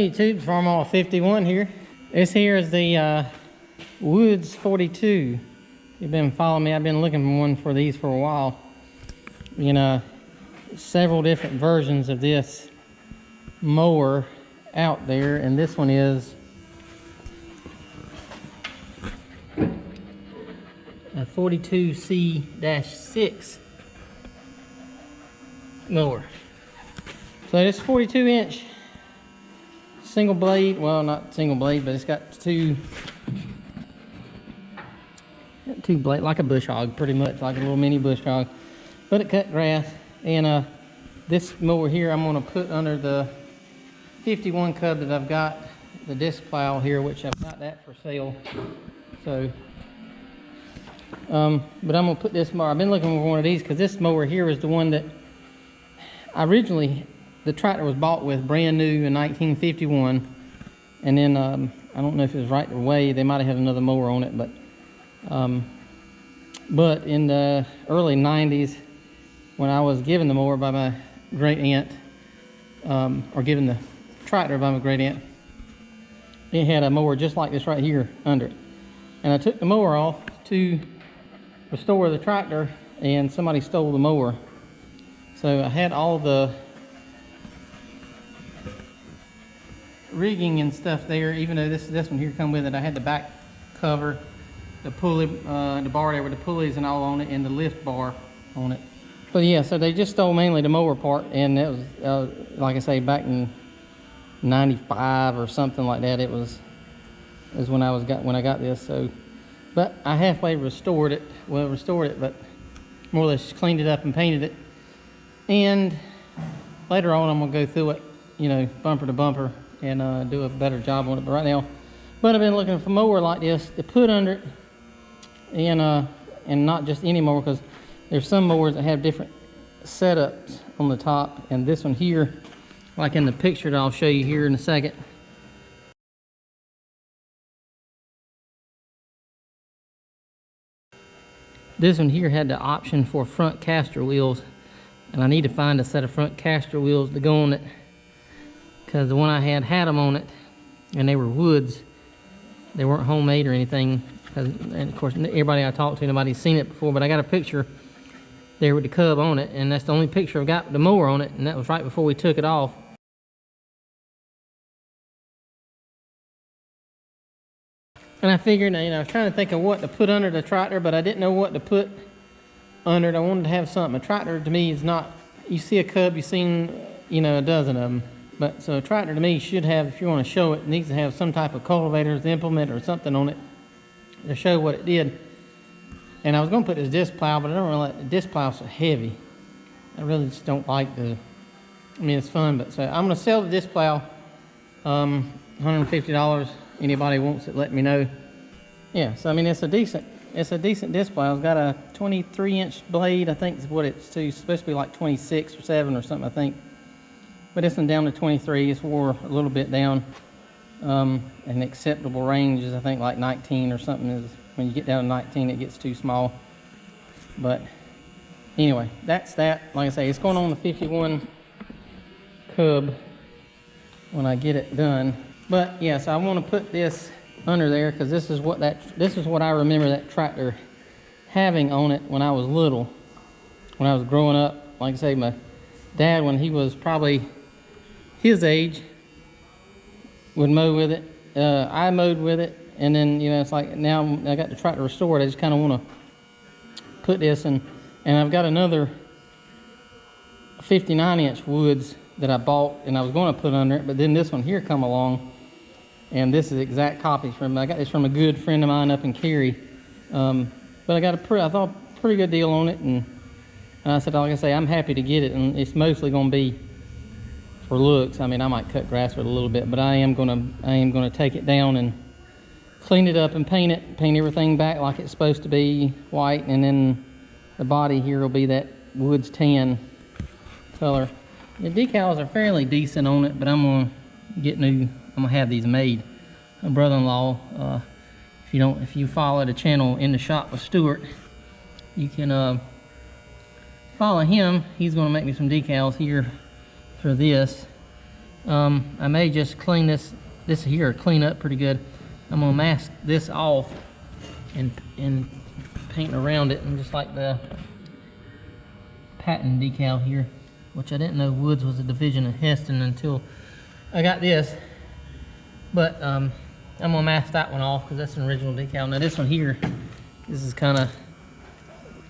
Hey YouTube, Farmall 51 here. This here is the Woods 42. You've been following me. I've been looking for one for these for a while. You know, several different versions of this mower out there, and this one is a 42C-6 mower. So this 42-inch single blade, well, not single blade, but it's got two blade, like a bush hog, pretty much like a little mini bush hog, but it cut grass. And this mower here I'm going to put under the 51 Cub that I've got, the disc plow here, which I've got that for sale. So but I'm going to put this mower, I've been looking for one of these because this mower here is the one that originally the tractor was bought with brand new in 1951, and then I don't know if it was right away, they might have had another mower on it, but in the early 90s, when I was given the mower by my great aunt, or given the tractor by my great aunt, it had a mower just like this right here under it, and I took the mower off to restore the tractor, and somebody stole the mower. So I had all the rigging and stuff there, even though this one here come with it. I had the back cover, the pulley, the bar there with the pulleys and all on it, and the lift bar on it. But yeah, so they just stole mainly the mower part, and that was like I say, back in 95 or something like that. It was when I got this. So, but I halfway restored it. Well, restored it, but more or less cleaned it up and painted it. And later on, I'm gonna go through it, you know, bumper to bumper, and do a better job on it. But right now, I've been looking for a mower like this to put under it, and not just any mower, because there's some mowers that have different setups on the top, and this one here, like in the picture that I'll show you here in a second, this one here had the option for front caster wheels, and I need to find a set of front caster wheels to go on it, because the one I had them on it, and they were woods. They weren't homemade or anything, and of course everybody I talked to, nobody's seen it before, but I got a picture there with the Cub on it, and that's the only picture I've got with the mower on it, and that was right before we took it off. And I figured, you know, I was trying to think of what to put under the tractor, but I didn't know what to put under it. I wanted to have something. A tractor to me is not, you see a Cub, you've seen, you know, a dozen of them. But so a tractor to me should have, if you want to show it, it needs to have some type of cultivator's implement or something on it to show what it did. And I was going to put this disc plow, but I don't really like the disc plow so heavy. I really just don't like the, I mean, it's fun, but so I'm going to sell the disc plow, $150. Anybody wants it, let me know. Yeah, so I mean, it's a decent disc plow. It's got a 23-inch blade, I think is what it's to. It's supposed to be like 26 or 7 or something, I think. But this one down to 23. It's wore a little bit down. An acceptable range is, I think, like 19 or something. Is when you get down to 19, it gets too small. But anyway, that's that. Like I say, it's going on the 51 Cub when I get it done. But yes, yeah, so I want to put this under there, because this is what I remember that tractor having on it when I was little, when I was growing up. Like I say, my dad, when he was probably his age, would mow with it. I mowed with it, and then, you know, it's like now I got the tractor restored, I just kind of want to put this in. And I've got another 59-inch Woods that I bought, and I was going to put under it, but then this one here come along, and this is exact copy from, I got this from a good friend of mine up in Cary. But I got I thought a pretty good deal on it, and I said, like I say, I'm happy to get it, and it's mostly going to be for looks. I mean, I might cut grass with it a little bit, but I am gonna take it down and clean it up and paint everything back like it's supposed to be, white, and then the body here will be that Woods tan color. The decals are fairly decent on it, but I'm gonna have these made. My brother-in-law, if you follow the channel In the Shop with Stuart, you can follow him. He's going to make me some decals here for this, I may just clean this here, clean up pretty good. I'm gonna mask this off and paint around it, and just like the patent decal here, which I didn't know Woods was a division of Heston until I got this. But I'm gonna mask that one off because that's an original decal. Now this one here, this is kind of,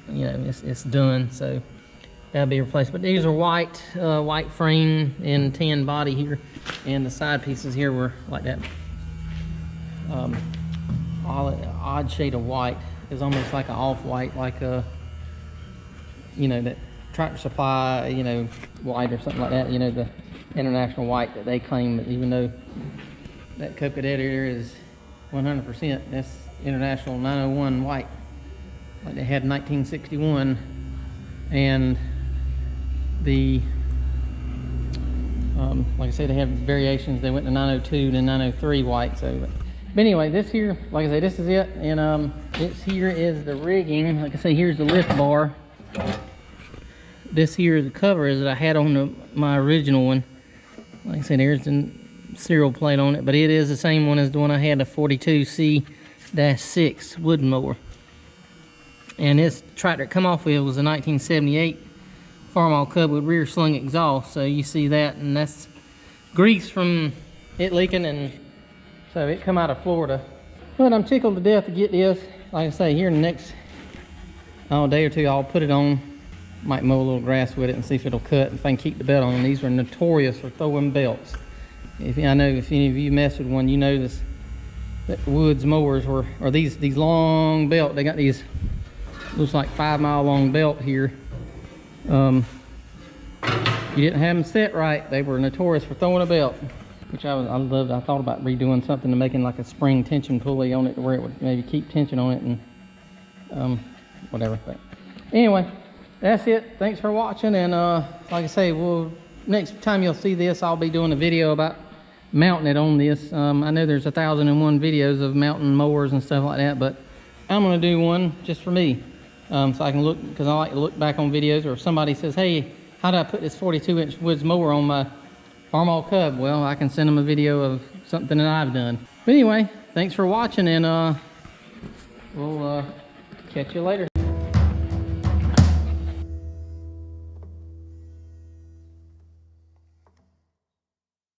you know, it's done, so that'll be replaced. But these are white, white frame and tan body here, and the side pieces here were like that odd shade of white. It's almost like an off-white, like a, you know, that Tractor Supply, you know, white or something like that. You know, the international white that they claim, that even though that Cub Cadet here is 100%, that's international 901 white, like they had in 1961. And the like I said, they have variations. They went to 902 to 903 white. So but anyway, this here, like I say, this is it. And this here is the rigging. Like I say, here's the lift bar. This here is the cover that I had on my original one. Like I said, there's the serial plate on it, but it is the same one as the one I had, the 42C-6 wood mower. And this tractor it come off with was a 1978 Farmall Cub with rear sling exhaust. So you see that, and that's grease from it leaking, and so it come out of Florida. But I'm tickled to death to get this. Like I say, here in the next day or two, I'll put it on. Might mow a little grass with it and see if it'll cut, if I can keep the belt on. These are notorious for throwing belts. I know if any of you mess with one, you know this, that Woods mowers or these long belt. They got these, looks like 5 mile long belt here. You didn't have them set right, they were notorious for throwing a belt, which I loved. I thought about redoing something to making like a spring tension pulley on it, where it would maybe keep tension on it, and whatever. But anyway, that's it. Thanks for watching. And like I say, next time you'll see this, I'll be doing a video about mounting it on this. I know there's 1,001 videos of mounting mowers and stuff like that, but I'm going to do one just for me, so I can look, because I like to look back on videos, or if somebody says, hey, how do I put this 42-inch Woods mower on my Farmall Cub? Well, I can send them a video of something that I've done. But anyway, thanks for watching, and we'll catch you later.